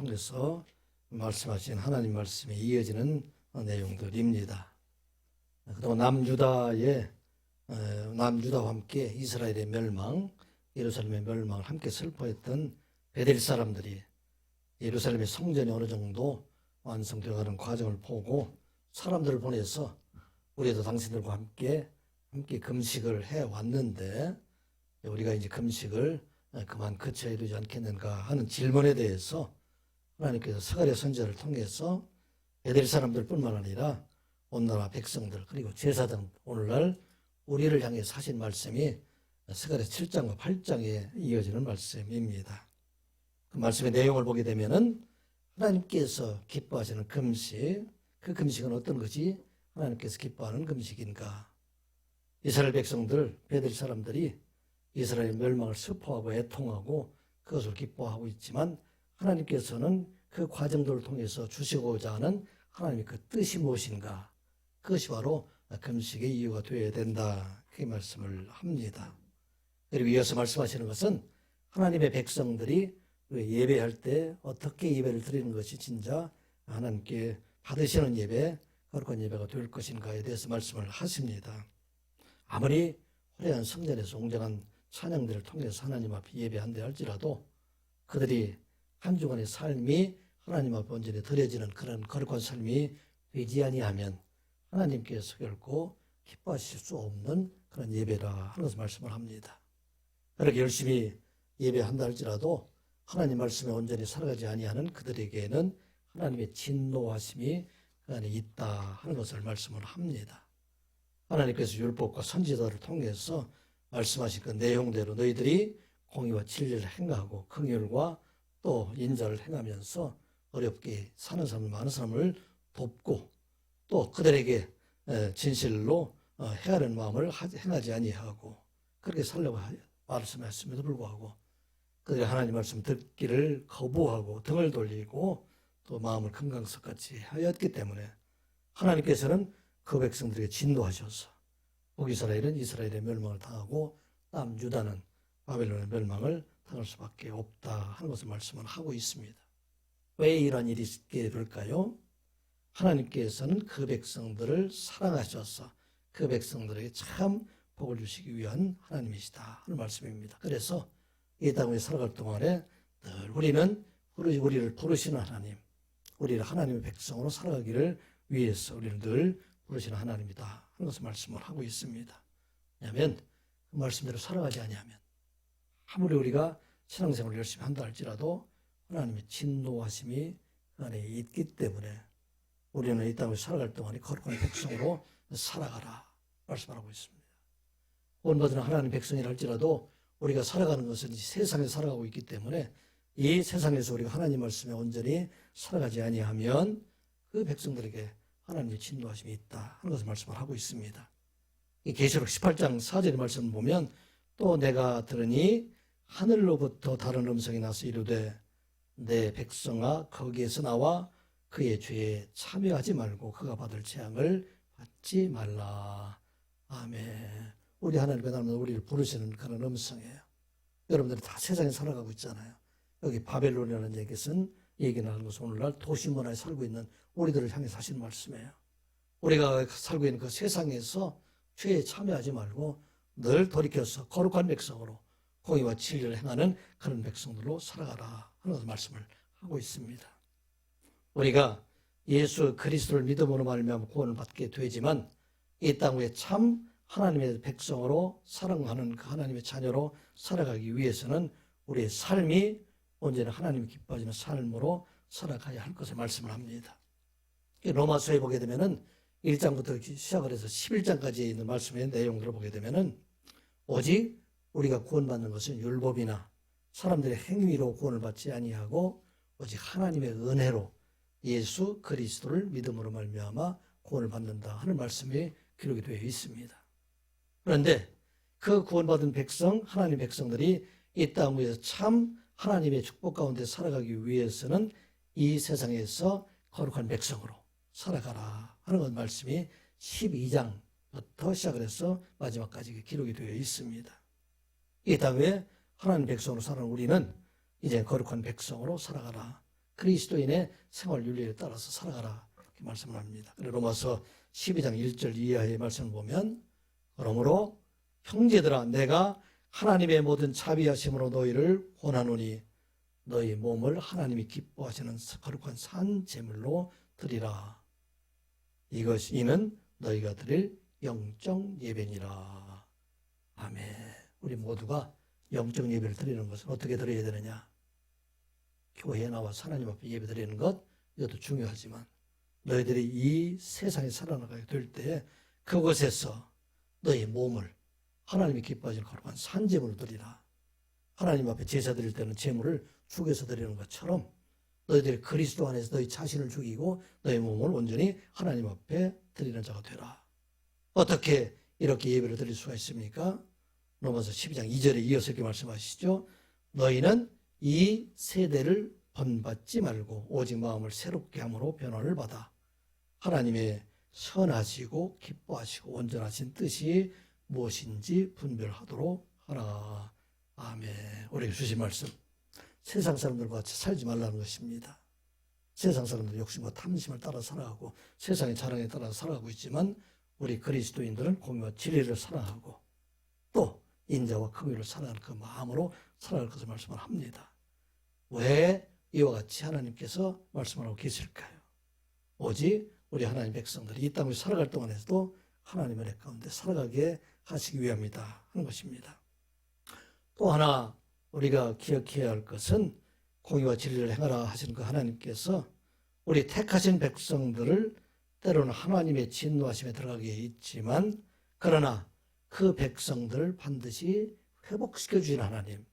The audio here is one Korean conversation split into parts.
통해서 말씀하신 하나님 말씀에 이어지는 내용들입니다. 그동안 남유다와 함께 이스라엘의 멸망, 예루살렘의 멸망을 함께 슬퍼했던 베델 사람들이 예루살렘의 성전이 어느 정도 완성되어가는 과정을 보고 사람들을 보내서 우리도 당신들과 함께 금식을 해왔는데 우리가 이제 금식을 그만 그쳐야 되지 않겠는가 하는 질문에 대해서 하나님께서 스가랴 선지자를 통해서 베델 사람들뿐만 아니라 온 나라 백성들 그리고 제사장 오늘날 우리를 향해 하신 말씀이 스가랴 7장과 8장에 이어지는 말씀입니다. 그 말씀의 내용을 보게 되면은 하나님께서 기뻐하시는 금식, 그 금식은 어떤 것이 하나님께서 기뻐하는 금식인가? 이스라엘 백성들, 베델 사람들이 이스라엘 멸망을 슬퍼하고 애통하고 그것을 기뻐하고 있지만 하나님께서는 그 과정들을 통해서 주시고자 하는 하나님의 그 뜻이 무엇인가? 그것이 바로 금식의 이유가 되어야 된다. 그 말씀을 합니다. 그리고 이어서 말씀하시는 것은 하나님의 백성들이 예배할 때 어떻게 예배를 드리는 것이 진짜 하나님께 받으시는 예배, 거룩한 예배가 될 것인가에 대해서 말씀을 하십니다. 아무리 화려한 성전에서 웅장한 찬양들을 통해서 하나님 앞에 예배한다 할지라도 그들이 한 주간의 삶이 하나님 앞에 온전히 드려지는 그런 거룩한 삶이 되지 아니하면 하나님께서 결코 기뻐하실 수 없는 그런 예배라 하는 것을 말씀을 합니다. 그렇게 열심히 예배한다 할지라도 하나님 말씀에 온전히 살아가지 아니하는 그들에게는 하나님의 진노하심이 그 안에 있다 하는 것을 말씀을 합니다. 하나님께서 율법과 선지자를 통해서 말씀하신 그 내용대로 너희들이 공의와 진리를 행하고 긍휼과 또 인자를 행하면서 어렵게 사는 사람 많은 사람을 돕고 또 그들에게 진실로 헤아리는 마음을 행하지 아니하고 그렇게 살려고 말씀하셨음에도 불구하고 그들이 하나님 말씀 듣기를 거부하고 등을 돌리고 또 마음을 금강석같이 하였기 때문에 하나님께서는 그 백성들에게 진노하셔서 북이스라엘은 이스라엘의 멸망을 당하고 남유다는 바벨론의 멸망을 당할 수밖에 없다 하는 것을 말씀을 하고 있습니다. 왜 이런 일이 있게 될까요? 하나님께서는 그 백성들을 사랑하셔서 그 백성들에게 참 복을 주시기 위한 하나님이시다 하는 말씀입니다. 그래서 이 땅에 살아갈 동안에 늘 우리를 부르시는 하나님, 우리를 하나님의 백성으로 살아가기를 위해서 우리를 늘 부르시는 하나님이다 하는 것을 말씀을 하고 있습니다. 왜냐하면 그 말씀대로 살아가지 아니하면 아무리 우리가 신앙생활을 열심히 한다 할지라도 하나님의 진노하심이 그 안에 있기 때문에 우리는 이 땅에 살아갈 동안에 거룩한 백성으로 살아가라 말씀하고 있습니다. 구원받은 하나님 백성이라 할지라도 우리가 살아가는 것은 세상에 살아가고 있기 때문에 이 세상에서 우리가 하나님 말씀에 온전히 살아가지 아니하면 그 백성들에게 하나님의 진노하심이 있다 하는 것을 말씀을 하고 있습니다. 이 계시록 18장 4절의 말씀을 보면 또 내가 들으니 하늘로부터 다른 음성이 나서 이르되 내 백성아 거기에서 나와 그의 죄에 참여하지 말고 그가 받을 재앙을 받지 말라. 아멘. 우리 하나님의 나라는 우리를 부르시는 그런 음성이에요. 여러분들이 다 세상에 살아가고 있잖아요. 여기 바벨론이라는 얘기는 하는 것은 오늘날 도시문화에 살고 있는 우리들을 향해서 하시는 말씀이에요. 우리가 살고 있는 그 세상에서 죄에 참여하지 말고 늘 돌이켜서 거룩한 백성으로 공의와 진리를 행하는 그런 백성들로 살아가라 하는 것을 말씀을 하고 있습니다. 우리가 예수 그리스도를 믿음으로 말미암아 구원을 받게 되지만 이 땅 위에 참 하나님의 백성으로 사랑하는 그 하나님의 자녀로 살아가기 위해서는 우리의 삶이 언제나 하나님이 기뻐하시는 삶으로 살아가야 할 것을 말씀을 합니다. 로마서에 보게 되면은 1장부터 시작을 해서 11장까지 있는 말씀의 내용들을 보게 되면은 오직 우리가 구원받는 것은 율법이나 사람들의 행위로 구원을 받지 아니하고 오직 하나님의 은혜로 예수 그리스도를 믿음으로 말미암아 구원을 받는다 하는 말씀이 기록이 되어 있습니다. 그런데 그 구원받은 백성, 하나님 백성들이 이 땅 위에서 참 하나님의 축복 가운데 살아가기 위해서는 이 세상에서 거룩한 백성으로 살아가라 하는 것 말씀이 12장부터 시작을 해서 마지막까지 기록이 되어 있습니다. 이 땅에 하나님 백성으로 살아가는 우리는 이제 거룩한 백성으로 살아가라. 그리스도인의 생활 윤리에 따라서 살아가라 이렇게 말씀을 합니다. 그리고 로마서 12장 1절 이하의 말씀을 보면 그러므로 형제들아 내가 하나님의 모든 자비하심으로 너희를 권하노니 너희 몸을 하나님이 기뻐하시는 거룩한 산 제물로 드리라. 이는 너희가 드릴 영적 예배니라. 아멘. 우리 모두가 영적 예배를 드리는 것은 어떻게 드려야 되느냐? 교회에 나와서 하나님 앞에 예배 드리는 것 이것도 중요하지만 너희들이 이 세상에 살아나가게 될 때 그곳에서 너희 몸을 하나님이 기뻐하시는 거룩한 산제물을 드리라. 하나님 앞에 제사 드릴 때는 제물을 죽여서 드리는 것처럼 너희들이 그리스도 안에서 너희 자신을 죽이고 너희 몸을 온전히 하나님 앞에 드리는 자가 되라. 어떻게 이렇게 예배를 드릴 수가 있습니까? 로마서 12장 2절에 이어서 이렇게 말씀하시죠. 너희는 이 세대를 본받지 말고 오직 마음을 새롭게 함으로 변화를 받아 하나님의 선하시고 기뻐하시고 온전하신 뜻이 무엇인지 분별하도록 하라. 아멘. 우리에게 주신 말씀, 세상 사람들과 같이 살지 말라는 것입니다. 세상 사람들은 욕심과 탐심을 따라 살아가고 세상의 자랑에 따라 살아가고 있지만 우리 그리스도인들은 공의와 진리를 사랑하고 또 인자와 긍휼을 사랑하는 그 마음으로 살아갈 것을 말씀을 합니다. 왜 이와 같이 하나님께서 말씀하고 계실까요? 오직 우리 하나님 백성들이 이 땅을 살아갈 동안에서도 하나님의 은혜 가운데 살아가게 하시기 위함이다 하는 것입니다. 또 하나 우리가 기억해야 할 것은 공의와 진리를 행하라 하시는 그 하나님께서 우리 택하신 백성들을 때로는 하나님의 진노하심에 들어가게 있지만 그러나 그 백성들을 반드시 회복시켜 주시는 하나님,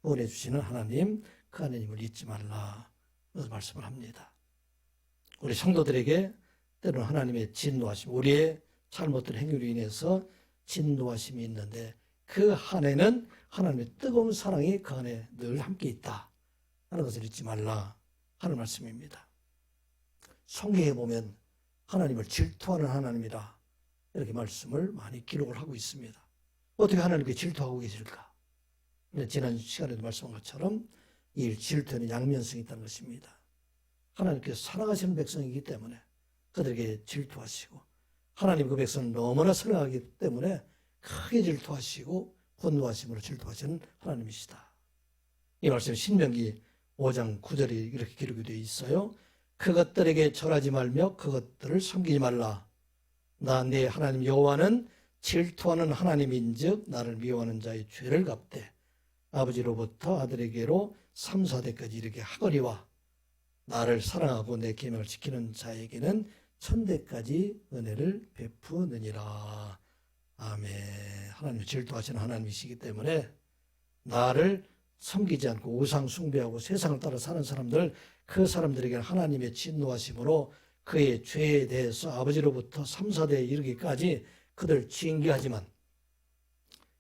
구원해 주시는 하나님, 그 하나님을 잊지 말라 그래서 말씀을 합니다. 우리 성도들에게 때로는 하나님의 진노하심, 우리의 잘못된 행위로 인해서 진노하심이 있는데 그 안에는 하나님의 뜨거운 사랑이 그 안에 늘 함께 있다 하는 것을 잊지 말라 하는 말씀입니다. 성경에 보면 하나님을 질투하는 하나님이라 이렇게 말씀을 많이 기록을 하고 있습니다. 어떻게 하나님께 질투하고 계실까? 지난 시간에도 말씀한 것처럼 이 질투에는 양면성이 있다는 것입니다. 하나님께서 사랑하시는 백성이기 때문에 그들에게 질투하시고 하나님 그 백성을 너무나 사랑하기 때문에 크게 질투하시고 분노하심으로 질투하시는 하나님이시다. 이 말씀 신명기 5장 9절이 이렇게 기록이 되어 있어요. 그것들에게 절하지 말며 그것들을 섬기지 말라. 나 네 하나님 여호와는 질투하는 하나님인즉 나를 미워하는 자의 죄를 갚되 아버지로부터 아들에게로 3, 4대까지 이르게 하거니와 나를 사랑하고 내 계명을 지키는 자에게는 천대까지 은혜를 베푸느니라. 아멘. 하나님 질투하시는 하나님이시기 때문에 나를 섬기지 않고 우상 숭배하고 세상을 따라 사는 사람들, 그 사람들에게는 하나님의 진노하심으로 그의 죄에 대해서 아버지로부터 3, 4대에 이르기까지 그들 징계하지만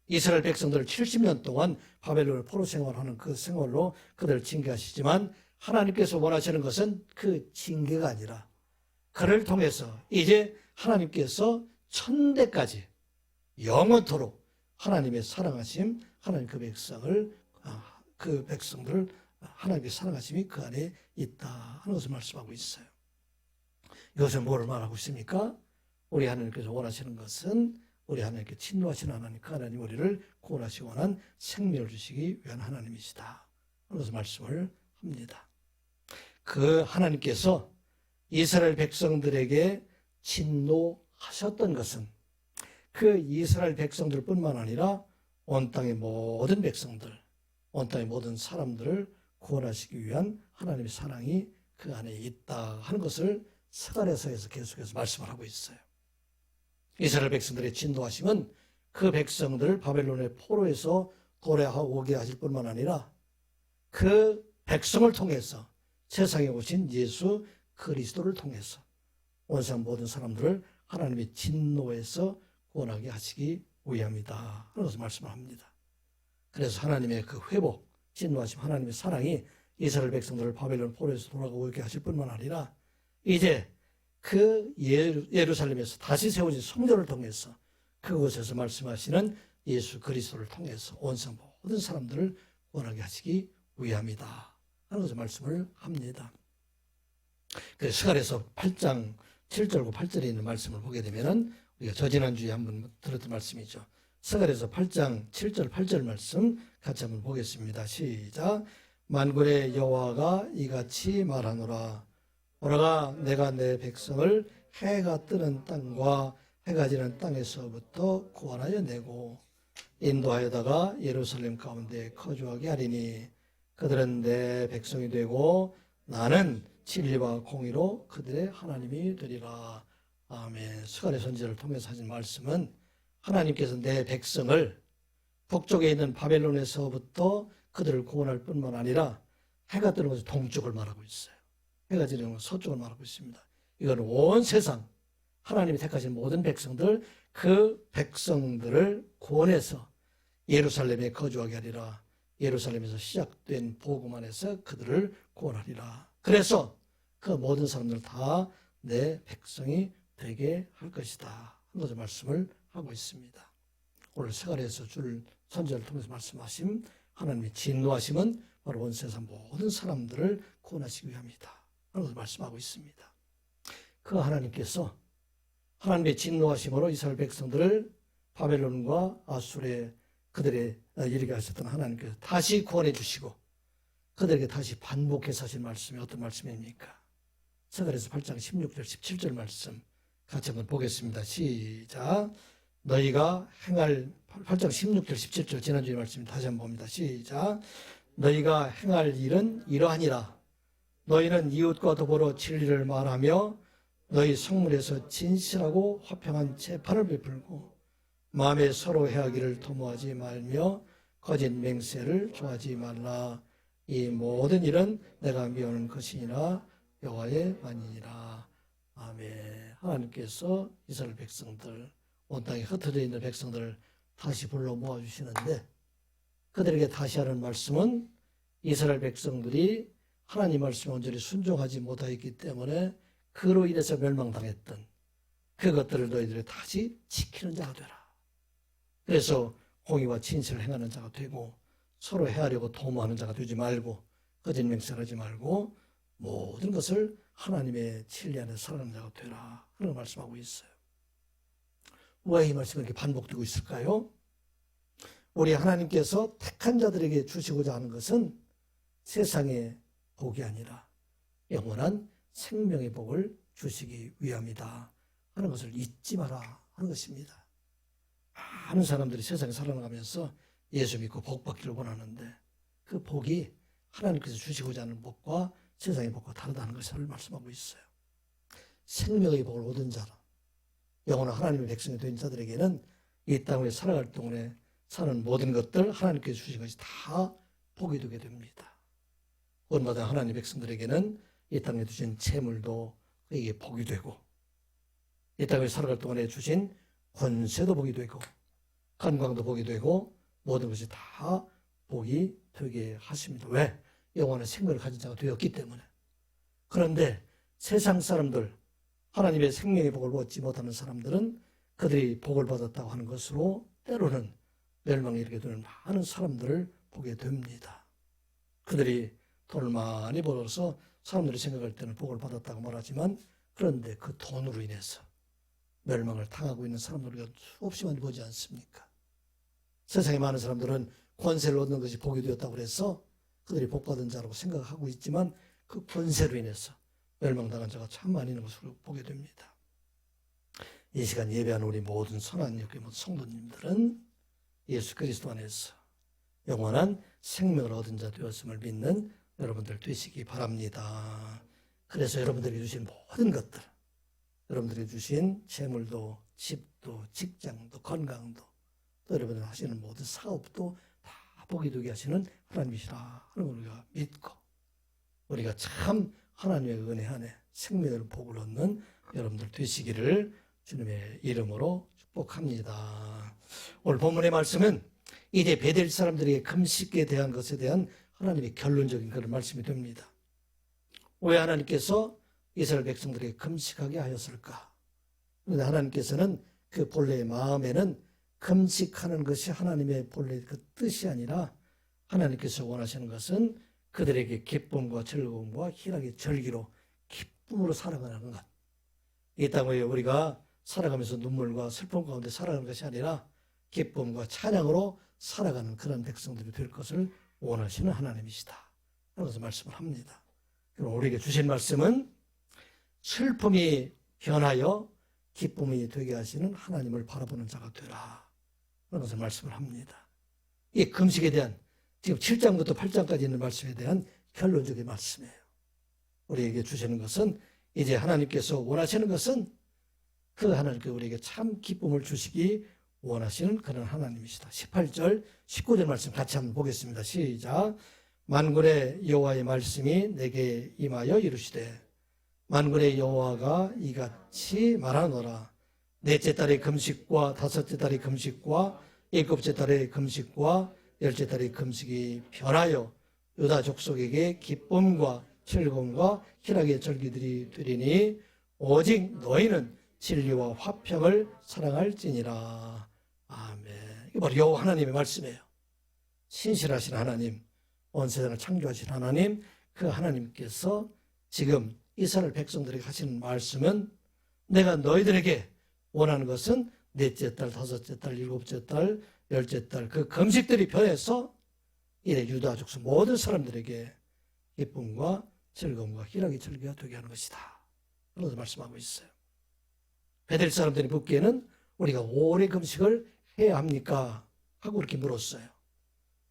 이스라엘 백성들을 70년 동안 바벨론을 포로 생활하는 그 생활로 그들을 징계하시지만 하나님께서 원하시는 것은 그 징계가 아니라 그를 통해서 이제 하나님께서 천대까지 영원토록 하나님의 사랑하심, 하나님 그 백성들을 하나님의 사랑하심이 그 안에 있다 하는 것을 말씀하고 있어요. 이것은 뭐를 말하고 있습니까? 우리 하나님께서 원하시는 것은 우리 하나님께 친노하시는 하나님, 그 하나님 우리를 구원하시기 원한 생명을 주시기 위한 하나님이시다 하는 것을 말씀을 합니다. 그 하나님께서 이스라엘 백성들에게 진노하셨던 것은 그 이스라엘 백성들뿐만 아니라 온 땅의 모든 백성들, 온 땅의 모든 사람들을 구원하시기 위한 하나님의 사랑이 그 안에 있다 하는 것을 스가랴서에서 계속해서 말씀을 하고 있어요. 이스라엘 백성들의 진노하심은 그 백성들을 바벨론의 포로에서 돌아오게 하실 뿐만 아니라 그 백성을 통해서 세상에 오신 예수 그리스도를 통해서 온 세상 모든 사람들을 하나님의 진노에서 구원하게 하시기 위함이다 하는 것을 말씀을 합니다. 그래서 하나님의 그 회복, 진노하심, 하나님의 사랑이 이스라엘 백성들을 바벨론 포로에서 돌아오게 하실 뿐만 아니라 이제 그 예루살렘에서 다시 세워진 성전을 통해서 그곳에서 말씀하시는 예수 그리스도를 통해서 온 세상 모든 사람들을 구원하게 하시기 위함이다 하는 것을 말씀을 합니다. 그 스가랴서 8장 7절과 8절에 있는 말씀을 보게 되면은 우리가 저지난주에 한번 들었던 말씀이죠. 스가랴서 8장 7절 8절 말씀 같이 한번 보겠습니다. 시작. 만군의 여호와가 이같이 말하노라. 오라가 내가 내 백성을 해가 뜨는 땅과 해가 지는 땅에서부터 구원하여 내고 인도하여다가 예루살렘 가운데 거주하게 하리니 그들은 내 백성이 되고 나는 진리와 공의로 그들의 하나님이 되리라. 아멘. 스가랴 선지자를 통해서 하신 말씀은 하나님께서 내 백성을 북쪽에 있는 바벨론에서부터 그들을 구원할 뿐만 아니라 해가 뜨는 것은 동쪽을 말하고 있어요. 해가 지는 것은 서쪽을 말하고 있습니다. 이건 온 세상 하나님이 택하신 모든 백성들, 그 백성들을 구원해서 예루살렘에 거주하게 하리라. 예루살렘에서 시작된 복음 안에서 그들을 구원하리라. 그래서 그 모든 사람들 다 내 백성이 되게 할 것이다. 하는 말씀을 하고 있습니다. 오늘 스가랴에서 줄 선지자를 통해서 말씀하신 하나님의 진노하심은 바로 온 세상 모든 사람들을 구원하시기 위함이다. 하는 것을 말씀하고 있습니다. 그 하나님께서 하나님의 진노하심으로 이스라엘 백성들을 바벨론과 아수르에 그들의 이르게 하셨던 하나님께서 다시 구원해 주시고 그들에게 다시 반복해서 하신 말씀이 어떤 말씀입니까? 스가랴서 8장 16절 17절 말씀 같이 한번 보겠습니다. 시작. 너희가 행할 8장 16절 17절 지난주의 말씀 다시 한번 봅니다. 시작. 너희가 행할 일은 이러하니라. 너희는 이웃과 더불어 진리를 말하며 너희 성문에서 진실하고 화평한 재판을 베풀고 마음에 서로 해하기를 도모하지 말며 거짓 맹세를 좋아하지 말라. 이 모든 일은 내가 미워하는 것이니라. 여호와의 만이니라. 아멘. 하나님께서 이스라엘 백성들, 온 땅에 흩어져 있는 백성들을 다시 불러 모아주시는데 그들에게 다시 하는 말씀은 이스라엘 백성들이 하나님 말씀에 온전히 순종하지 못하였기 때문에 그로 인해서 멸망당했던 그것들을 너희들이 다시 지키는 자가 되라. 그래서 공의와 진실을 행하는 자가 되고 서로 해하려고 도모하는 자가 되지 말고 거짓 맹세하지 말고 모든 것을 하나님의 진리 안에 살아가는 자가 되라 하는 말씀하고 있어요. 왜 이 말씀이 이렇게 반복되고 있을까요? 우리 하나님께서 택한 자들에게 주시고자 하는 것은 세상의 복이 아니라 영원한 생명의 복을 주시기 위함이다 하는 것을 잊지 마라 하는 것입니다. 많은 사람들이 세상에 살아가면서 예수 믿고 복 받기를 원하는데 그 복이 하나님께서 주시고자 하는 복과 세상의 복과 다르다는 것을 말씀하고 있어요. 생명의 복을 얻은 자라, 영원한 하나님의 백성이 된 자들에게는 이 땅에 살아갈 동안에 사는 모든 것들 하나님께서 주신 것이 다 복이 되게 됩니다. 구원받은 하나님의 백성들에게는 이 땅에 주신 재물도 그에게 복이 되고 이 땅에 살아갈 동안에 주신 권세도 복이 되고 건강도 복이 되고 모든 것이 다 복이 되게 하십니다. 왜? 영원한 생명을 가진 자가 되었기 때문에. 그런데 세상 사람들, 하나님의 생명의 복을 얻지 못하는 사람들은 그들이 복을 받았다고 하는 것으로 때로는 멸망에 이르게 되는 많은 사람들을 보게 됩니다. 그들이 돈을 많이 벌어서 사람들이 생각할 때는 복을 받았다고 말하지만 그런데 그 돈으로 인해서 멸망을 당하고 있는 사람들을 수없이 많이 보지 않습니까? 세상에 많은 사람들은 권세를 얻는 것이 복이 되었다고 해서 그들이 복받은 자라고 생각하고 있지만 그 권세로 인해서 멸망당한 자가 참 많이 있는 것으로 보게 됩니다. 이 시간 예배하는 우리 모든 선한 역의 모든 성도님들은 예수 그리스도 안에서 영원한 생명을 얻은 자 되었음을 믿는 여러분들 되시기 바랍니다. 그래서 여러분들에게 주신 모든 것들, 여러분들에게 주신 재물도 집도 직장도 건강도 또 여러분들 하시는 모든 사업도 다 복이 되게 하시는 하나님이시라 하는 걸 우리가 믿고 우리가 참 하나님의 은혜 안에 생명을 복을 얻는 여러분들 되시기를 주님의 이름으로 축복합니다. 오늘 본문의 말씀은 이제 베델 사람들에게 금식에 대한 것에 대한 하나님의 결론적인 그런 말씀이 됩니다. 왜 하나님께서 이스라엘 백성들에게 금식하게 하였을까? 그런데 하나님께서는 그 본래의 마음에는 금식하는 것이 하나님의 본래 그 뜻이 아니라 하나님께서 원하시는 것은 그들에게 기쁨과 즐거움과 희락의 절기로 기쁨으로 살아가는 것. 이 땅에 우리가 살아가면서 눈물과 슬픔 가운데 살아가는 것이 아니라 기쁨과 찬양으로 살아가는 그런 백성들이 될 것을 원하시는 하나님이시다. 그래서 말씀을 합니다. 그럼 우리에게 주신 말씀은 슬픔이 변하여 기쁨이 되게 하시는 하나님을 바라보는 자가 되라. 그래서 말씀을 합니다. 이 금식에 대한 지금 7장부터 8장까지 있는 말씀에 대한 결론적인 말씀이에요. 우리에게 주시는 것은 이제 하나님께서 원하시는 것은 그 하나님께 우리에게 참 기쁨을 주시기 원하시는 그런 하나님이시다. 18절, 19절 말씀 같이 한번 보겠습니다. 시작. 만군의 여호와의 말씀이 내게 임하여 이르시되 만군의 여호와가 이같이 말하노라. 넷째 달의 금식과 다섯째 달의 금식과 일곱째 달의 금식과 열째 달의 금식이 변하여 유다 족속에게 기쁨과 즐거움과 희락의 절기들이 되리니 오직 너희는 진리와 화평을 사랑할지니라. 아멘. 이게 바로 여호와 하나님의 말씀이에요. 신실하신 하나님, 온 세상을 창조하신 하나님, 그 하나님께서 지금 이스라엘 백성들에게 하시는 말씀은 내가 너희들에게 원하는 것은 넷째 달, 다섯째 달, 일곱째 달, 열째 달 그 금식들이 변해서 이래 유다 족속 모든 사람들에게 기쁨과 즐거움과 희락의 절기가 되게 하는 것이다. 그러면서 말씀하고 있어요. 베델 사람들이 묻기에는 우리가 오래 금식을 해야 합니까? 하고 이렇게 물었어요.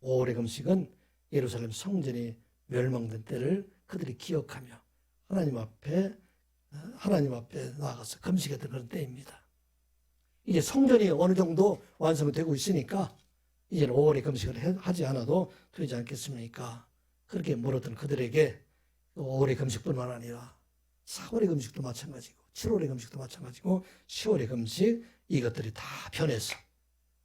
오래 금식은 예루살렘 성전이 멸망된 때를 그들이 기억하며 하나님 앞에 나아가서 금식했던 그런 때입니다. 이제 성전이 어느 정도 완성되고 있으니까 이제는 오래 금식을 하지 않아도 되지 않겠습니까? 그렇게 물었던 그들에게 5월의 금식뿐만 아니라 4월의 금식도 마찬가지고 7월의 금식도 마찬가지고 10월의 금식 이것들이 다 변해서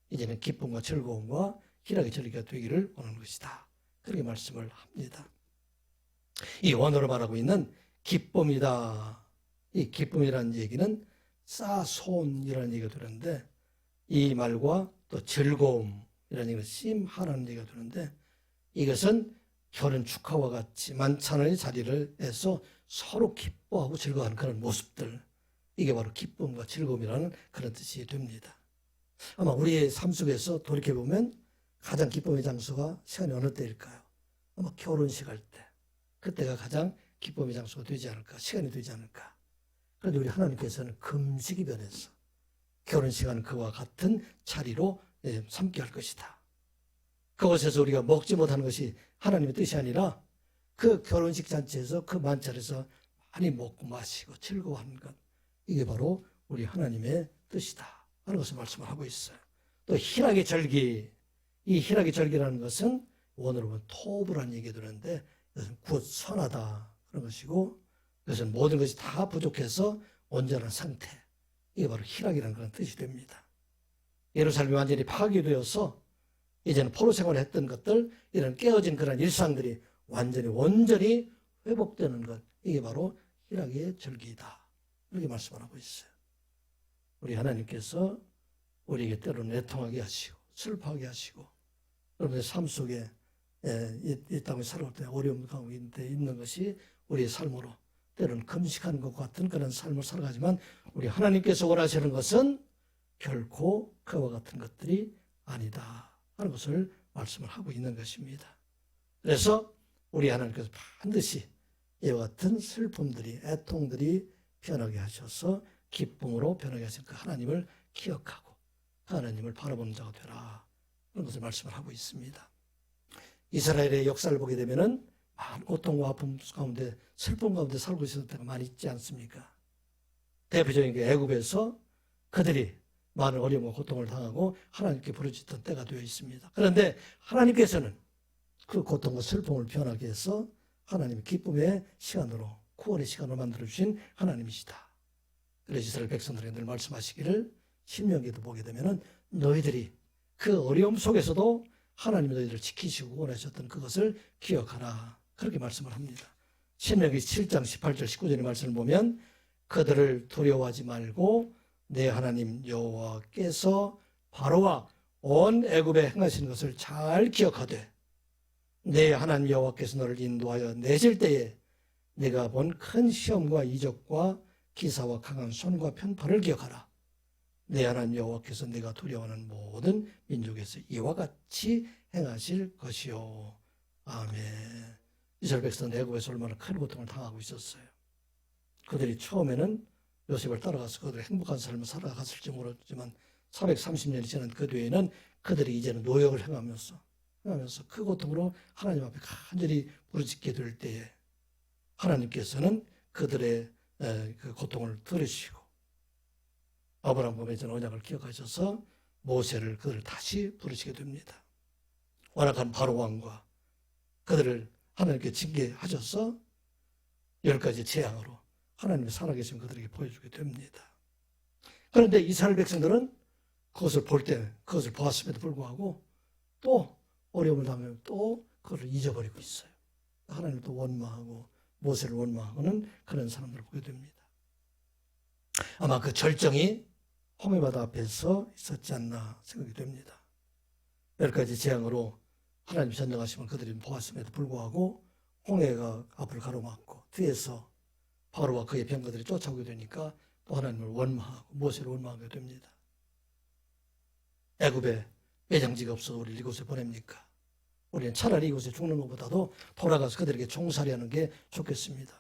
이제는 기쁨과 즐거움과 희락의 절기가 되기를 원하는 것이다. 그렇게 말씀을 합니다. 이 원어로 말하고 있는 기쁨이다. 이 기쁨이라는 얘기는 싸손이라는 얘기가 되는데 이 말과 또 즐거움이라는 얘기는 심하라는 얘기가 되는데 이것은 결혼 축하와 같이 만찬의 자리를 해서 서로 기뻐하고 즐거워하는 그런 모습들, 이게 바로 기쁨과 즐거움이라는 그런 뜻이 됩니다. 아마 우리의 삶 속에서 돌이켜보면 가장 기쁨의 장소가 시간이 어느 때일까요? 아마 결혼식 할 때, 그때가 가장 기쁨의 장소가 되지 않을까, 시간이 되지 않을까. 그런데 우리 하나님께서는 금식이 변해서 결혼식은 그와 같은 자리로 삼게 할 것이다. 그곳에서 우리가 먹지 못하는 것이 하나님의 뜻이 아니라 그 결혼식 잔치에서 그 만찬에서 많이 먹고 마시고 즐거워하는 것, 이게 바로 우리 하나님의 뜻이다 하는 것을 말씀을 하고 있어요. 또 희락의 절기, 이 희락의 절기라는 것은 원어로 보면 토브라는 얘기가 되는데 이것은 곧 선하다 그런 것이고 이것은 모든 것이 다 부족해서 온전한 상태, 이게 바로 희락이라는 그런 뜻이 됩니다. 예루살렘이 완전히 파괴되어서 이제는 포로 생활을 했던 것들, 이런 깨어진 그런 일상들이 온전히 회복되는 것, 이게 바로 희락의 절기이다. 이렇게 말씀을 하고 있어요. 우리 하나님께서 우리에게 때로는 애통하게 하시고 슬퍼하게 하시고 여러분의 삶 속에 이 땅에 살아올 때 어려움 가운데 있는 것이 우리의 삶으로 때로는 금식하는 것 같은 그런 삶을 살아가지만 우리 하나님께서 원하시는 것은 결코 그와 같은 것들이 아니다 하는 것을 말씀을 하고 있는 것입니다. 그래서 우리 하나님께서 반드시 이와 같은 슬픔들이, 애통들이 변하게 하셔서 기쁨으로 변하게 하신 그 하나님을 기억하고 그 하나님을 바라보는 자가 되라, 그런 것을 말씀을 하고 있습니다. 이스라엘의 역사를 보게 되면은 많은 고통과 아픔 가운데, 슬픔 가운데 살고 있었을 때가 많이 있지 않습니까? 대표적인 게 애굽에서 그들이 많은 어려움과 고통을 당하고 하나님께 부르짖던 때가 되어 있습니다. 그런데 하나님께서는 그 고통과 슬픔을 변하게 해서 하나님의 기쁨의 시간으로, 구원의 시간으로 만들어주신 하나님이시다. 그래서 이스라엘 백성들에게 늘 말씀하시기를 신명기도 보게 되면은 너희들이 그 어려움 속에서도 하나님이 너희들을 지키시고 원하셨던 그것을 기억하라, 그렇게 말씀을 합니다. 신명기 7장 18절 19절의 말씀을 보면 그들을 두려워하지 말고 내 하나님 여호와께서 바로와 온 애굽에 행하신 것을 잘 기억하되 내 하나님 여호와께서 너를 인도하여 내실 때에 네가 본 큰 시험과 이적과 기사와 강한 손과 편팔을 기억하라. 내 하나님 여호와께서 네가 두려워하는 모든 민족에서 이와 같이 행하실 것이요. 아멘. 이스라엘 백성은 애굽에서 얼마나 큰 고통을 당하고 있었어요. 그들이 처음에는 요셉을 따라가서 그들이 행복한 삶을 살아갔을지 모르지만 430년이 지난 그 뒤에는 그들이 이제는 노역을 행하면서 그 고통으로 하나님 앞에 간절히 부르짖게 될 때에 하나님께서는 그들의 그 고통을 들으시고 아브라함과 맺은 언약을 기억하셔서 모세를 그들을 다시 부르시게 됩니다. 완악한 바로 왕과 그들을 하나님께 징계하셔서 10가지 재앙으로 하나님의 살아계신 그들에게 보여주게 됩니다. 그런데 이스라엘 백성들은 그것을 볼 때, 그것을 보았음에도 불구하고 또 어려움을 당하면 또 그것을 잊어버리고 있어요. 하나님을 또 원망하고 모세를 원망하는 그런 사람들을 보게 됩니다. 아마 그 절정이 홍해바다 앞에서 있었지 않나 생각이 됩니다. 10가지 재앙으로 하나님 전쟁하시면 그들이 보았음에도 불구하고 홍해가 앞을 가로막고 뒤에서 바로와 그의 병거들이 쫓아오게 되니까 또 하나님을 원망하고 모세를 원망하게 됩니다. 애굽에 매장지가 없어서 우리를 이곳에 보냅니까? 우리는 차라리 이곳에 죽는 것보다도 돌아가서 그들에게 종살이하는 게 좋겠습니다.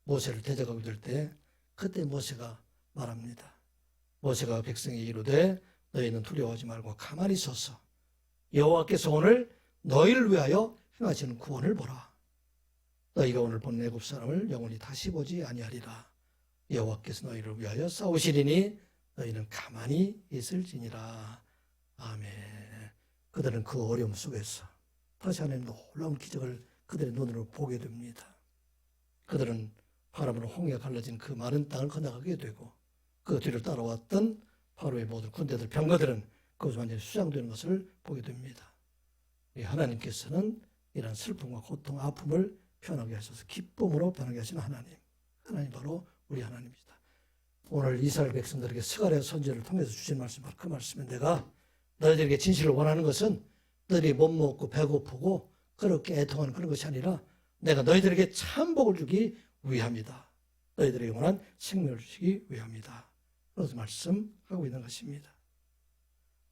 모세를 대적하게 될 때 그때 모세가 말합니다. 모세가 백성에게 이르되 너희는 두려워하지 말고 가만히 서서 여호와께서 오늘 너희를 위하여 행하시는 구원을 보라. 너희가 오늘 본 애굽 사람을 영원히 다시 보지 아니하리라. 여호와께서 너희를 위하여 싸우시리니 너희는 가만히 있을지니라. 아멘. 그들은 그 어려움 속에서 다시 하나님 놀라운 기적을 그들의 눈으로 보게 됩니다. 그들은 바람으로 홍해가 갈라진 그 마른 땅을 건너가게 되고 그 뒤를 따라왔던 바로의 모든 군대들, 병거들은 그것이 완전히 수장되는 것을 보게 됩니다. 하나님께서는 이런 슬픔과 고통, 아픔을 표현하게 하셔서 기쁨으로 변하게 하시는 하나님. 하나님 바로 우리 하나님이시다. 오늘 이스라엘 백성들에게 스가랴 선지자를 통해서 주신 말씀, 바로 그 말씀에 내가 너희들에게 진실을 원하는 것은 너희들이 못 먹고 배고프고 그렇게 애통하는 그런 것이 아니라 내가 너희들에게 참 복을 주기 위함이다. 너희들에게 원한 생명을 주시기 위함이다. 그래서 말씀하고 있는 것입니다.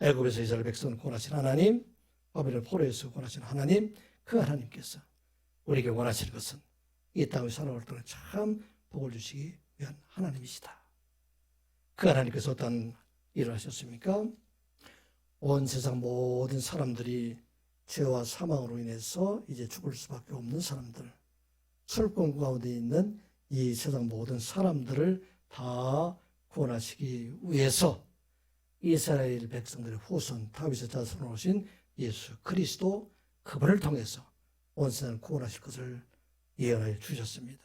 애굽에서 이스라엘 백성을 구원하신 하나님, 바벨론 포로에서 구원하신 하나님, 그 하나님께서 우리에게 원하시는 것은 이 땅을 살아갈 동안 참 복을 주시기 위한 하나님이시다. 그 하나님께서 어떤 일을 하셨습니까? 온 세상 모든 사람들이 죄와 사망으로 인해서 이제 죽을 수밖에 없는 사람들, 슬픔 가운데 있는 이 세상 모든 사람들을 다 구원하시기 위해서 이스라엘 백성들의 후손 다윗의 자손으로 오신 예수 그리스도, 그분을 통해서 온 세상을 구원하실 것을 예언하여 주셨습니다.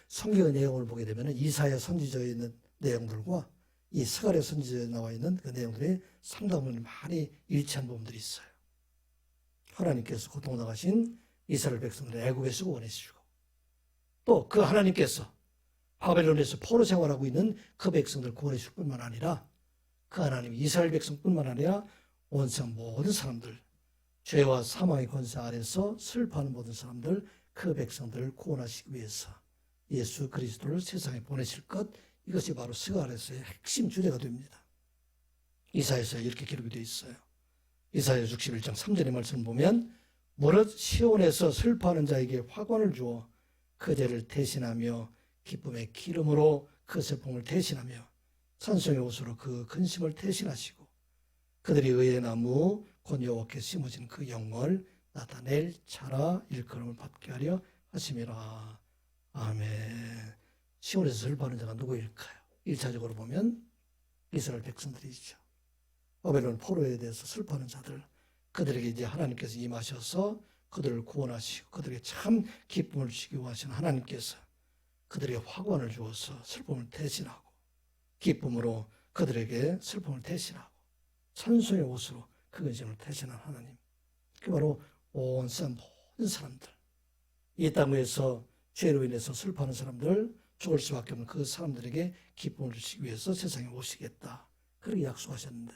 성경의 내용을 보게 되면 이사야 선지자에 있는 내용들과 이 스가랴 선지자에 나와 있는 그 내용들이 상당히 많이 일치한 부분들이 있어요. 하나님께서 고통당하신 이스라엘 백성들을 애굽에서 구원해주시고 또 그 하나님께서 바벨론에서 포로 생활하고 있는 그 백성들을 구원해줄 뿐만 아니라 그 하나님 이스라엘 백성뿐만 아니라 온 세상 모든 사람들, 죄와 사망의 권세 아래서 슬퍼하는 모든 사람들, 그 백성들을 구원하시기 위해서 예수 그리스도를 세상에 보내실 것, 이것이 바로 스가랴서의 핵심 주제가 됩니다. 이사야서에 이렇게 기록이 되어 있어요. 이사야 61장 3절의 말씀을 보면 무릇 시온에서 슬퍼하는 자에게 화관을 주어 그 죄를 대신하며 기쁨의 기름으로 그 슬픔을 대신하며 산성의 옷으로 그 근심을 대신하시고 그들이 의의 나무 곧 여호와께서 심어진 그 영광을 나타낼 차라 일컬음을 받게 하려 하심이라. 아멘. 시온에서 슬퍼하는 자가 누구일까요? 1차적으로 보면 이스라엘 백성들이죠. 바벨론 포로에 대해서 슬퍼하는 자들, 그들에게 이제 하나님께서 임하셔서 그들을 구원하시고 그들에게 참 기쁨을 주시기 원하시는 하나님께서 그들에게 화관을 주어서 슬픔을 대신하고 기쁨으로 그들에게 슬픔을 대신하고 산소의 옷으로 그 근심을 대신한 하나님, 그게 바로 온 세상 모든 사람들, 이 땅 위에서 죄로 인해서 슬퍼하는 사람들, 죽을 수밖에 없는 그 사람들에게 기쁨을 주시기 위해서 세상에 오시겠다, 그렇게 약속하셨는데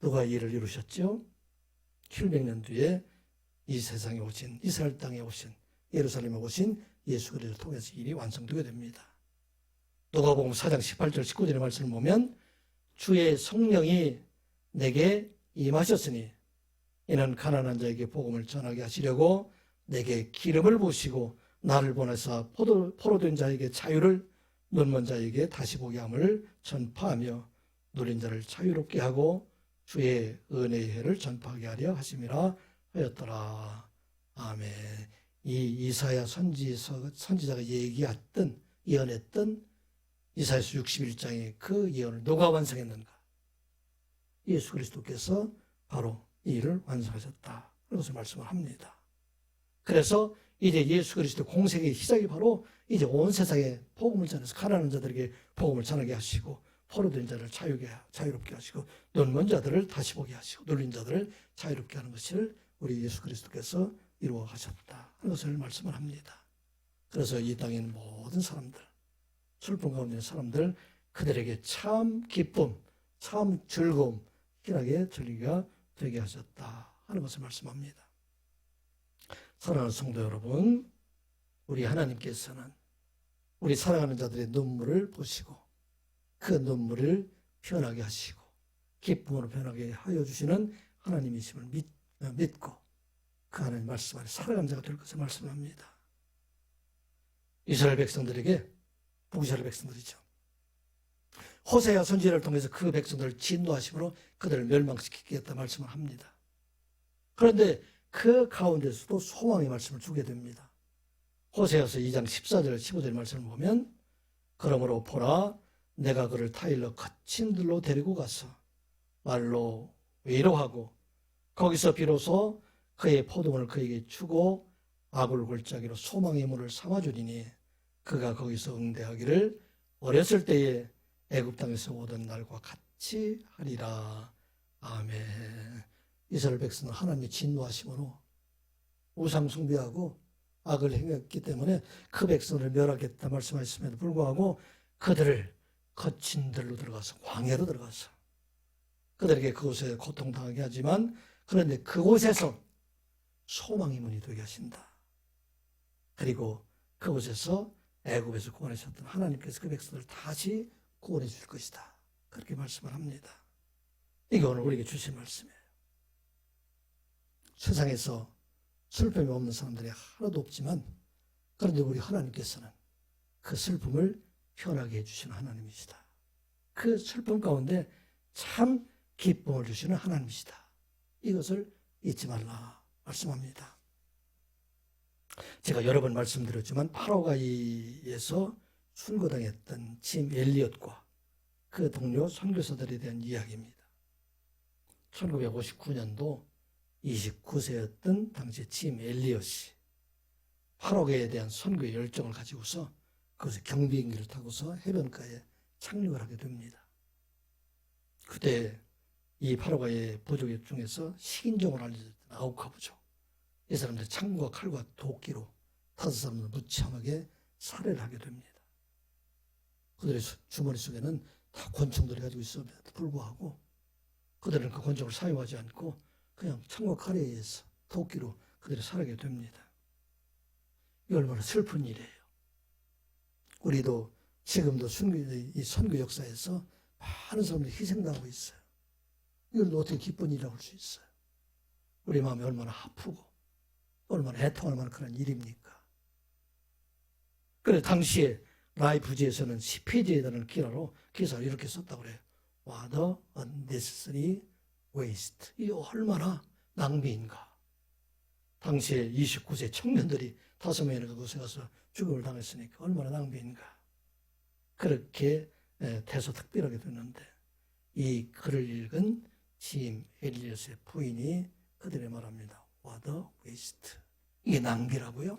누가 이 일을 이루셨죠? 700년 뒤에 이 세상에 오신, 이스라엘 땅에 오신 예루살렘에 오신 예수 그리스도를 통해서 일이 완성되게 됩니다. 누가복음 4장 18절 19절의 말씀을 보면 주의 성령이 내게 임하셨으니 이는 가난한 자에게 복음을 전하게 하시려고 내게 기름을 부으시고 나를 보내사 포로된 자에게 자유를, 눈먼 자에게 다시 보게 함을 전파하며 눌린 자를 자유롭게 하고 주의 은혜의 해를 전파하게 하려 하심이라 하였더라. 아멘. 이 이사야 선지자가 예언했던 이사야서 61장의 그 예언을 누가 완성했는가? 예수 그리스도께서 바로 이 일을 완성하셨다. 그것을 말씀을 합니다. 그래서 이제 예수 그리스도 공생의 시작이 바로 이제 온 세상에 복음을 전해서 가난한 자들에게 복음을 전하게 하시고 포로된 자를 자유롭게 하시고 눈먼 자들을 다시 보게 하시고 눌린 자들을 자유롭게 하는 것을 우리 예수 그리스도께서 이루어 가셨다. 하는 것을 말씀을 합니다. 그래서 이 땅에 있는 모든 사람들, 슬픔 가운데 있는 사람들, 그들에게 참 기쁨, 참 즐거움, 희락의 전리가 되게 하셨다 하는 것을 말씀합니다. 사랑하는 성도 여러분, 우리 하나님께서는 우리 사랑하는 자들의 눈물을 보시고 그 눈물을 변하게 하시고 기쁨으로 변하게 하여 주시는 하나님이심을 믿고 그 하나님 말씀 안에 살아가는 자가 될 것을 말씀합니다. 이스라엘 백성들에게, 북이스라엘 백성들이죠, 호세아 선지자를 통해서 그 백성들을 진노하심으로 그들을 멸망시키겠다 말씀을 합니다. 그런데 그 가운데서도 소망의 말씀을 주게 됩니다. 호세아서 2장 14절 15절 말씀을 보면 그러므로 보라 내가 그를 타일러 거친 들로 데리고 가서 말로 위로하고 거기서 비로소 그의 포도원을 그에게 주고 아굴 골짜기로 소망의 문을 삼아주리니 그가 거기서 응대하기를 어렸을 때에 애굽 땅에서 오던 날과 같이 하리라. 아멘. 이스라엘 백성은 하나님의 진노하심으로 우상 숭배하고 악을 행했기 때문에 그 백성을 멸하겠다 말씀하셨음에도 불구하고 그들을 거친 들로 들어가서 광야로 들어가서 그들에게 그곳에 고통당하게 하지만 그런데 그곳에서 소망의 문이 되게 하신다. 그리고 그곳에서 애굽에서 구원하셨던 하나님께서 그 백성들을 다시 구원해 줄 것이다. 그렇게 말씀을 합니다. 이게 오늘 우리에게 주신 말씀이에요. 세상에서 슬픔이 없는 사람들이 하나도 없지만 그런데 우리 하나님께서는 그 슬픔을 편하게 해주시는 하나님이시다. 그 슬픔 가운데 참 기쁨을 주시는 하나님이시다. 이것을 잊지 말라 말씀합니다. 제가 여러 번 말씀드렸지만 파라과이에서 순교당했던 짐 엘리엇과 그 동료 선교사들에 대한 이야기입니다. 1959년도 29세였던 당시 짐 엘리엇이 파라과이에 대한 선교의 열정을 가지고서 그것에 경비행기를 타고서 해변가에 착륙을 하게 됩니다. 그때 이 파라과이의 부족 중에서 식인종으로 알려졌던 아우카부족, 이 사람들이 창과 칼과 도끼로 5사람을 무참하게 살해를 하게 됩니다. 그들의 주머니 속에는 다 권총들이 가지고 있음에도 불구하고 그들은 그 권총을 사용하지 않고 그냥 창과 칼에 의해서 도끼로 그들이 살아게 됩니다. 이 얼마나 슬픈 일이에요. 우리도 지금도 이 선교 역사에서 많은 사람들이 희생당하고 있어요. 이걸 어떻게 기쁜 일이라고 할 수 있어요? 우리 마음이 얼마나 아프고 얼마나 애통할 만한 그런 일입니까? 그래 당시에 라이프지에서는 10페이지에 달하는 기사를 이렇게 썼다고 그래요. What a unnecessary waste. 이 얼마나 낭비인가. 당시에 29세 청년들이 5명이나 그곳에 가서 죽음을 당했으니까 얼마나 낭비인가. 그렇게 대서특필하게 됐는데 이 글을 읽은 짐 엘리엇의 부인이 그들의 말합니다. What a waste. 이게 낭비라고요?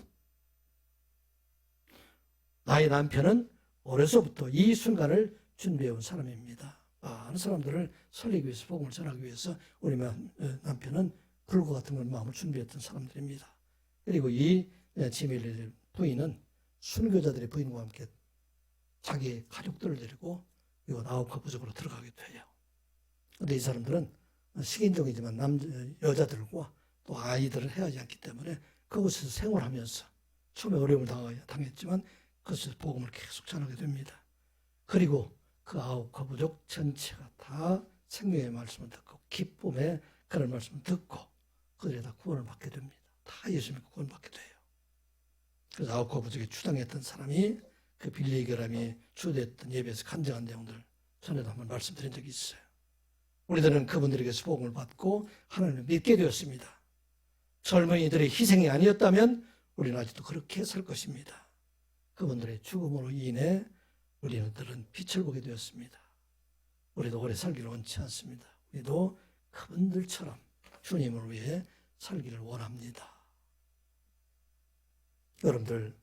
나의 남편은 어려서부터 이 순간을 준비해온 사람입니다. 많은 사람들을 살리기 위해서 복음을 전하기 위해서 우리 남편은 불과 같은 걸 마음을 준비했던 사람들입니다. 그리고 이 짐 엘리엇의 부인은 순교자들의 부인과 함께 자기 가족들을 데리고 이곳 아우카 부족으로 들어가게 돼요. 그런데 이 사람들은 식인종이지만 여자들과 또 아이들을 해하지 않기 때문에 그곳에서 생활하면서 처음에 어려움을 당했지만 그것에서 복음을 계속 전하게 됩니다. 그리고 그 아홉 부족 전체가 다 생명의 말씀을 듣고 기쁨의 그런 말씀을 듣고 그들이 다 구원을 받게 됩니다. 다 예수 믿고 구원받게 돼요. 그래서 아홉 부족에 추당했던 사람이 그 빌리 결함이 주도했던 예배에서 간증한 내용들 전에도 한번 말씀드린 적이 있어요. 우리들은 그분들에게서 복음을 받고 하나님을 믿게 되었습니다. 젊은이들의 희생이 아니었다면 우리는 아직도 그렇게 살 것입니다. 그분들의 죽음으로 인해 우리들은 빛을 보게 되었습니다. 우리도 오래 살기를 원치 않습니다. 우리도 그분들처럼 주님을 위해 살기를 원합니다. 여러분들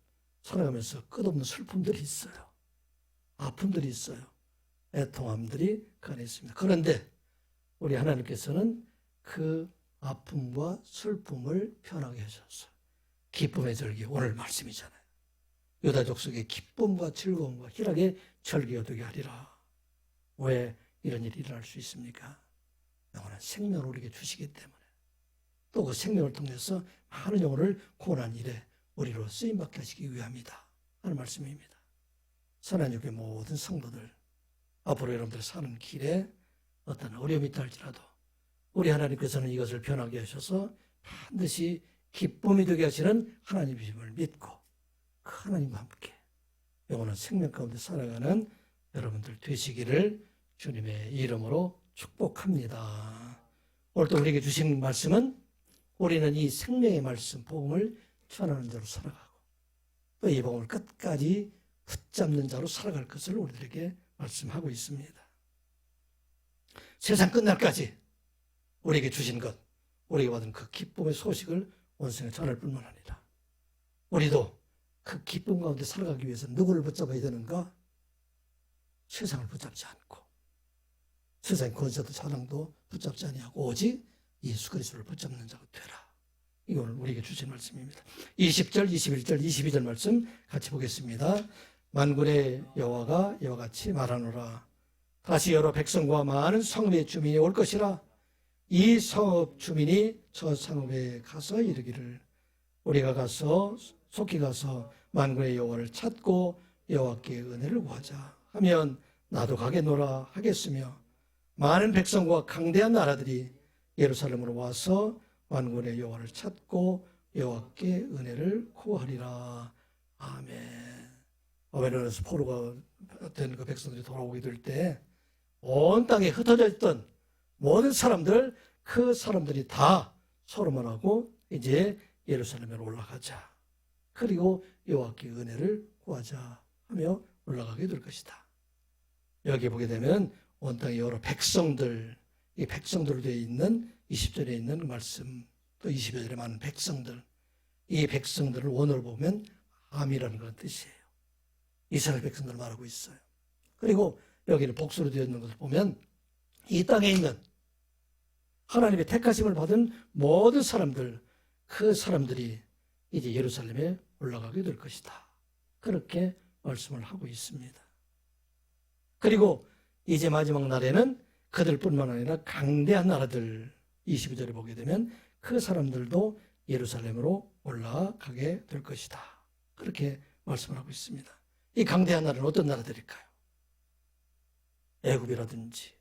살아가면서 끝없는 슬픔들이 있어요. 아픔들이 있어요. 애통함들이 그 안에 있습니다. 그런데 우리 하나님께서는 그 아픔과 슬픔을 편하게 하셨어요. 기쁨의 절기, 오늘 말씀이잖아요. 유다 족속의 기쁨과 즐거움과 희락의 절기가 되게 하리라. 왜 이런 일이 일어날 수 있습니까? 영원한 생명을 우리에게 주시기 때문에 또 그 생명을 통해서 많은 영혼을 구원한 일에 우리로 쓰임받게 하시기 위함이다 하는 말씀입니다. 선한육의 모든 성도들 앞으로 여러분들 사는 길에 어떤 어려움이 있다 할지라도 우리 하나님께서는 이것을 변하게 하셔서 반드시 기쁨이 되게 하시는 하나님이심을 믿고 그 하나님과 함께 영원한 생명 가운데 살아가는 여러분들 되시기를 주님의 이름으로 축복합니다. 오늘 또 우리에게 주신 말씀은 우리는 이 생명의 말씀, 복음을 전하는 자로 살아가고 또 이 복음을 끝까지 붙잡는 자로 살아갈 것을 우리들에게 말씀하고 있습니다. 세상 끝날까지 우리에게 주신 것, 우리에게 받은 그 기쁨의 소식을 온 세상에 전할 뿐만 아니라 우리도 그 기쁨 가운데 살아가기 위해서 누구를 붙잡아야 되는가? 세상을 붙잡지 않고 세상의 권세도 자랑도 붙잡지 아니하고 오직 예수 그리스도를 붙잡는 자가 되라. 이걸 우리에게 주신 말씀입니다. 20절, 21절, 22절 말씀 같이 보겠습니다. 만군의 여호와가 이와 같이 말하노라. 다시 여러 백성과 많은 성읍의 주민이 올 것이라. 이 성읍 주민이 저 성읍에 가서 이르기를 우리가 가서 속히 가서 만군의 여호와를 찾고 여호와께 은혜를 구하자 하면 나도 가겠노라 하겠으며 많은 백성과 강대한 나라들이 예루살렘으로 와서 만군의 여호와를 찾고 여호와께 은혜를 구하리라. 아멘. 바벨론에서 포로가 된 그 백성들이 돌아오게 될 때 온 땅에 흩어져 있던 모든 사람들, 그 사람들이 다 서로만 하고 이제 예루살렘으로 올라가자. 그리고 여호와께 은혜를 구하자 하며 올라가게 될 것이다. 여기 보게 되면 온 땅의 여러 백성들, 이 백성들로 되어 있는 20절에 있는 말씀, 또 22절에 많은 백성들, 이 백성들을 원어로 보면 암이라는 그런 뜻이에요. 이스라엘 백성들을 말하고 있어요. 그리고 여기는 복수로 되어 있는 것을 보면 이 땅에 있는 하나님의 택하심을 받은 모든 사람들, 그 사람들이 이제 예루살렘에 올라가게 될 것이다. 그렇게 말씀을 하고 있습니다. 그리고 이제 마지막 날에는 그들뿐만 아니라 강대한 나라들, 22절에 보게 되면 그 사람들도 예루살렘으로 올라가게 될 것이다. 그렇게 말씀을 하고 있습니다. 이 강대한 나라는 어떤 나라들일까요? 애굽이라든지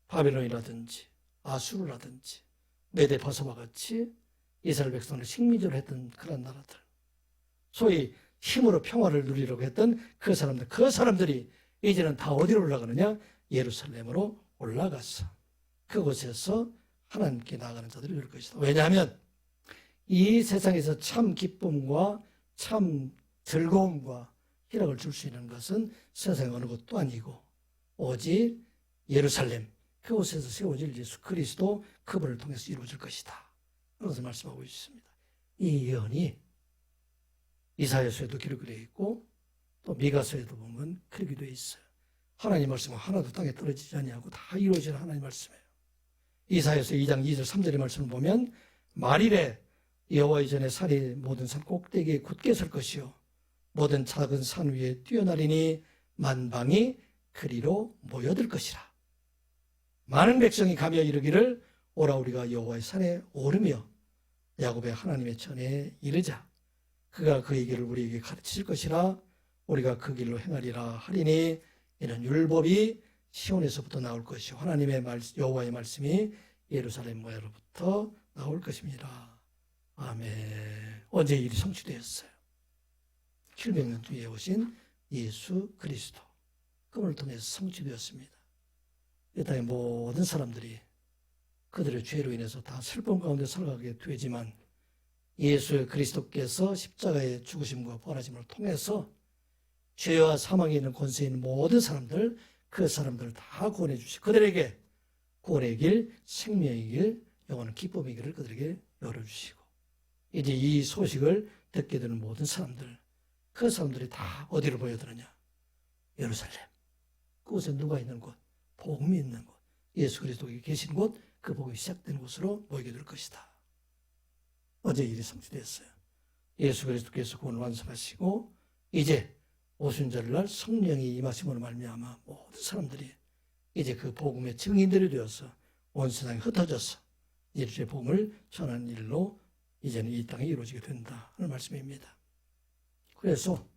바벨론이라든지 아수르라든지 메대 바소와 같이 이스라엘 백성을 식민지로 했던 그런 나라들, 소위 힘으로 평화를 누리려고 했던 그 사람들이 이제는 다 어디로 올라가느냐? 예루살렘으로 올라가서 그곳에서 하나님께 나아가는 자들이 될 것이다. 왜냐하면 이 세상에서 참 기쁨과 참 즐거움과 희락을 줄 수 있는 것은 세상의 어느 것도 아니고 오직 예루살렘, 그곳에서 세워질 예수 그리스도 그분을 통해서 이루어질 것이다. 그것을 말씀하고 있습니다. 이 예언이 이사야서에도 기록이 되어 있고 또 미가서에도 보면 그렇게 되어 있어요. 하나님 말씀은 하나도 땅에 떨어지지 아니하고 다 이루어지는 하나님 말씀이에요. 이사야서 2장 2절 3절의 말씀을 보면 말일에 여호와의 전에 산이 모든 산 꼭대기에 굳게 설 것이요 모든 작은 산 위에 뛰어나리니 만방이 그리로 모여들 것이라. 많은 백성이 가며 이르기를 오라 우리가 여호와의 산에 오르며 야곱의 하나님의 전에 이르자. 그가 그의 길을 우리에게 가르칠 것이라. 우리가 그 길로 행하리라 하리니 이는 율법이 시온에서부터 나올 것이요 하나님의 여호와의 말씀이 예루살렘 모야로부터 나올 것입니다. 아멘. 언제 일이 성취되었어요? 700년 뒤에 오신 예수 그리스도 그분을 통해서 성취되었습니다. 이 땅의 모든 사람들이 그들의 죄로 인해서 다 슬픔 가운데 살아가게 되지만 예수 그리스도께서 십자가의 죽으심과 부활하심을 통해서 죄와 사망에 있는 권세에 있는 모든 사람들, 그 사람들을 다 구원해 주시고 그들에게 구원의 길, 생명의 길, 영원한 기쁨의 길을 그들에게 열어주시고 이제 이 소식을 듣게 되는 모든 사람들, 그 사람들이 다 어디로 모여드느냐? 예루살렘. 그곳에 누가 있는 곳? 복음이 있는 곳. 예수 그리스도가 계신 곳, 그 복음이 시작된 곳으로 모이게 될 것이다. 어제 일이 성취됐어요. 예수 그리스도께서 구원을 완성하시고 이제 오순절날 성령이 임하심으로 말미암아 모든 사람들이 이제 그 복음의 증인들이 되어서 온 세상에 흩어져서 예수의 복음을 전하는 일로 이제는 이 땅에 이루어지게 된다 하는 말씀입니다. 그래서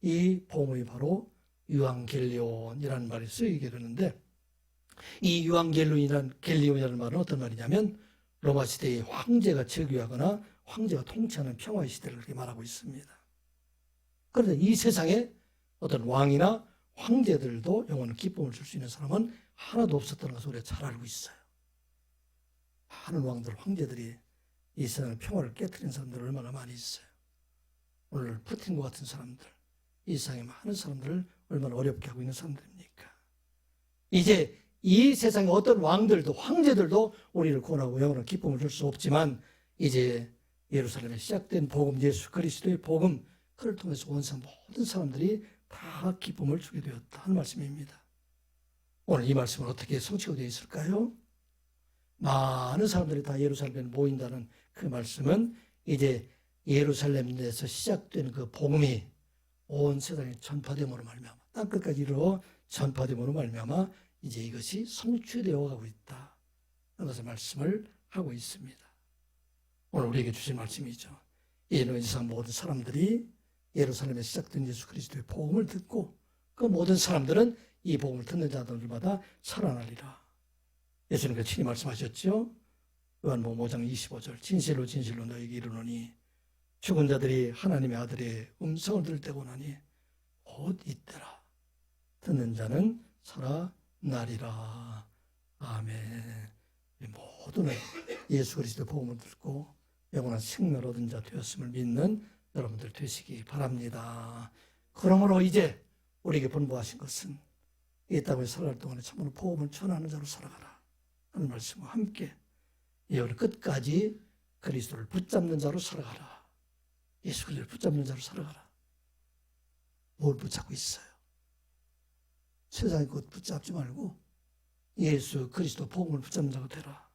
이 복음이 바로 유앙겔리온이라는 말이 쓰이게 되는데 이 유앙겔리온이라는 말은 어떤 말이냐면 로마 시대의 황제가 즉위하거나 황제가 통치하는 평화의 시대를 그렇게 말하고 있습니다. 그런데 이 세상에 어떤 왕이나 황제들도 영원한 기쁨을 줄 수 있는 사람은 하나도 없었다는 것을 우리가 잘 알고 있어요. 많은 왕들, 황제들이 이 세상의 평화를 깨트린 사람들 얼마나 많이 있어요. 오늘 푸틴과 같은 사람들, 이 세상에 많은 사람들을 얼마나 어렵게 하고 있는 사람들입니까? 이제 이 세상의 어떤 왕들도 황제들도 우리를 구원하고 영원한 기쁨을 줄 수 없지만 이제 예루살렘에 시작된 복음, 예수 그리스도의 복음, 그를 통해서 온 세상 모든 사람들이 다 기쁨을 주게 되었다 하는 말씀입니다. 오늘 이 말씀은 어떻게 성취가 되어 있을까요? 많은 사람들이 다 예루살렘에 모인다는 그 말씀은 이제 예루살렘에서 시작된 그 복음이 온 세상에 전파됨으로 말미암아 땅끝까지 이르러 전파됨으로 말미암아 이제 이것이 성취되어 가고 있다. 그것을 말씀을 하고 있습니다. 오늘 우리에게 주신 말씀이죠. 이제는 이 세상 모든 사람들이 예루살렘에 시작된 예수 그리스도의 복음을 듣고 그 모든 사람들은 이 복음을 듣는 자들마다 살아나리라. 예수님께서 친히 말씀하셨죠. 요한복음 5장 25절 진실로 진실로 너희에게 이르노니 죽은 자들이 하나님의 아들의 음성을 들을 때고 나니 곧 이때라. 듣는 자는 살아나리라. 아멘. 모두는 예수 그리스도의 복음을 듣고 영원한 생명을 얻은 자 되었음을 믿는 여러분들 되시기 바랍니다. 그러므로 이제 우리에게 분부하신 것은 이 땅에 살아갈 동안에 참으로 복음을 전하는 자로 살아가라 하는 말씀과 함께 여러분 끝까지 그리스도를 붙잡는 자로 살아가라. 예수 그리스도를 붙잡는 자로 살아가라. 뭘 붙잡고 있어요? 세상의 것 붙잡지 말고 예수 그리스도 복음을 붙잡는 자가 되라.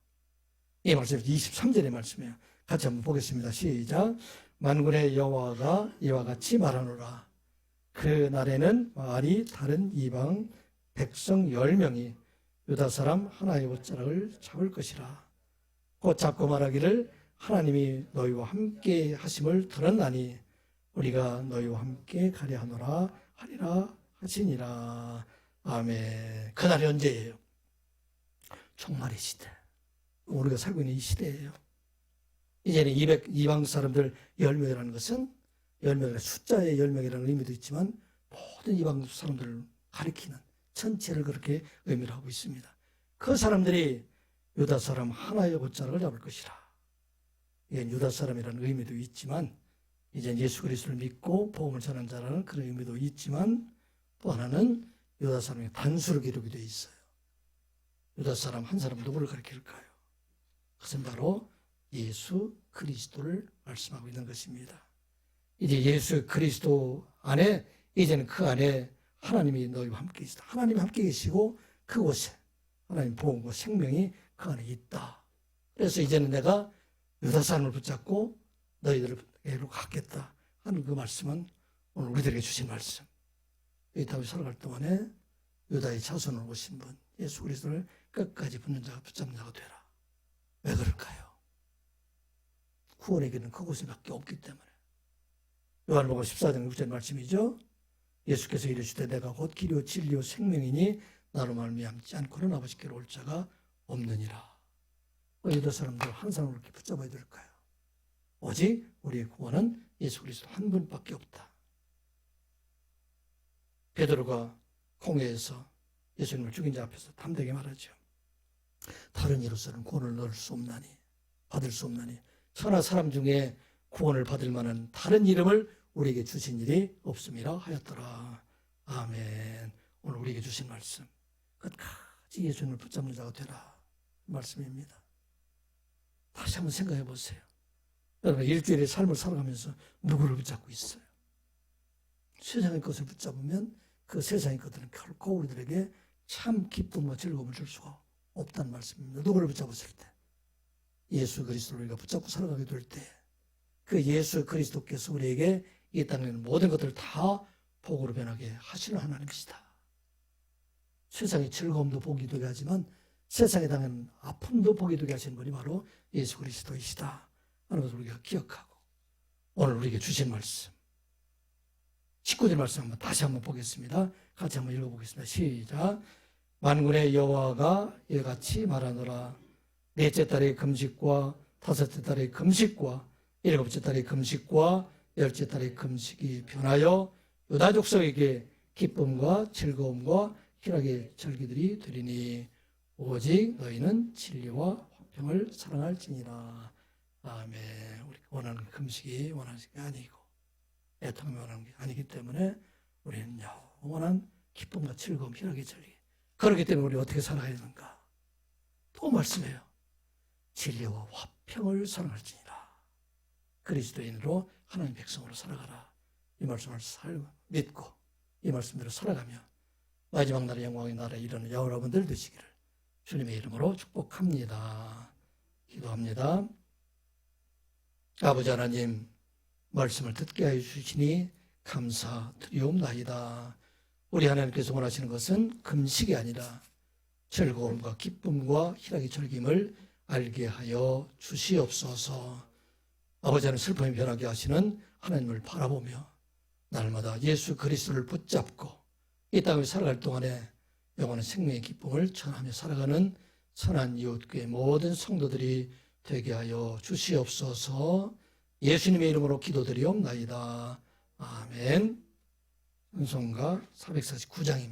이 말씀이 23절의 말씀이에요. 같이 한번 보겠습니다. 시작. 만군의 여호와가 이와 같이 말하노라. 그 날에는 말이 다른 이방 백성 10명이 유다 사람 하나의 옷자락을 잡을 것이라. 곧 잡고 말하기를 하나님이 너희와 함께 하심을 들었나니 우리가 너희와 함께 가려 하노라 하리라 하시니라. 아멘. 그날이 언제예요? 종말의 시대. 우리가 살고 있는 이 시대예요. 이제는 이방 사람들 10명이라는 것은 10명이라는 숫자의 10명이라는 의미도 있지만 모든 이방 사람들을 가리키는 전체를 그렇게 의미를 하고 있습니다. 그 사람들이 유다 사람 하나의 옷자락을 잡을 것이라. 이게 유다 사람이라는 의미도 있지만 이제 예수 그리스도를 믿고 복음을 전하는 자라는 그런 의미도 있지만 또 하나는 유다 사람의 단수로 기록이 되어 있어요. 유다 사람 한 사람 누구를 가리킬까요? 그것은 바로 예수 그리스도를 말씀하고 있는 것입니다. 이제 예수 그리스도 안에 이제는 그 안에 하나님이 너희와 함께 있다. 하나님이 함께 계시고 그곳에 하나님 복음과 생명이 그 안에 있다. 그래서 이제는 내가 유다 사람을 붙잡고 너희들에게로 가겠다 하는 그 말씀은 오늘 우리들에게 주신 말씀. 이 땅에 살아갈 동안에 유다의 자손으로 오신 분 예수 그리스도를 끝까지 붙는 자가 붙잡는 자가 되라. 왜 그럴까요? 구원의 길은 그곳에밖에 없기 때문에 요한복음 14장 6절 말씀이죠. 예수께서 이르시되 내가 곧 길이요 진리요 생명이니 나로 말미암지 않고는 아버지께로 올 자가 없느니라. 왜 여덟 사람들 한 사람을 이렇게 붙잡아야 될까요? 오직 우리의 구원은 예수 그리스도 한 분밖에 없다. 베드로가 공회에서 예수님을 죽인 자 앞에서 담대하게 말하죠. 다른 이로서는 구원을 얻을 수 없나니, 받을 수 없나니 천하 사람 중에 구원을 받을 만한 다른 이름을 우리에게 주신 일이 없음이라 하였더라. 아멘. 오늘 우리에게 주신 말씀, 끝까지 예수님을 붙잡는 자가 되라 말씀입니다. 다시 한번 생각해 보세요. 여러분, 일주일의 삶을 살아가면서 누구를 붙잡고 있어요? 세상의 것을 붙잡으면 그 세상의 것들은 결코 우리들에게 참 기쁨과 즐거움을 줄 수가 없다는 말씀입니다. 누구를 붙잡았을 때? 예수 그리스도를 우리가 붙잡고 살아가게 될 때, 그 예수 그리스도께서 우리에게 이 땅에 있는 모든 것들을 다 복으로 변하게 하시는 하나님이시다. 세상의 즐거움도 복이 되게 하지만 세상에 당하는 아픔도 복이 되게 하시는 분이 바로 예수 그리스도이시다 하는 것을 우리가 기억하고, 오늘 우리에게 주신 말씀 19절 말씀 한번 다시 한번 보겠습니다. 같이 한번 읽어보겠습니다. 시작. 만군의 여호와가 이같이 말하노라. 넷째 달의 금식과 다섯째 달의 금식과 일곱째 달의 금식과 열째 달의 금식이 변하여 유다 족속에게 기쁨과 즐거움과 희락의 절기들이 되리니 오직 너희는 진리와 화평을 사랑할지니라. 아멘. 우리가 원하는 금식이 원하는 게 아니고 애통이 원하는 게 아니기 때문에 우리는 영원한 기쁨과 즐거움, 희락의 절기. 그렇기 때문에 우리 어떻게 살아야 되는가? 또 말씀해요. 진리와 화평을 사랑할지니라. 그리스도인으로 하나님 백성으로 살아가라. 이 말씀을 믿고 이 말씀대로 살아가며 마지막 날의 영광의 나라에 이르는 여러분들 되시기를 주님의 이름으로 축복합니다. 기도합니다. 아버지 하나님, 말씀을 듣게 하여 주시니 감사드리옵나이다. 우리 하나님께서 원하시는 것은 금식이 아니라 즐거움과 기쁨과 희락의 즐김을 알게 하여 주시옵소서. 아버지 하나님, 슬픔이 변하게 하시는 하나님을 바라보며 날마다 예수 그리스도를 붙잡고 이 땅을 살아갈 동안에 영원한 생명의 기쁨을 전하며 살아가는 선한 이웃교회 모든 성도들이 되게 하여 주시옵소서. 예수님의 이름으로 기도드리옵나이다. 아멘. 은송가 449장입니다.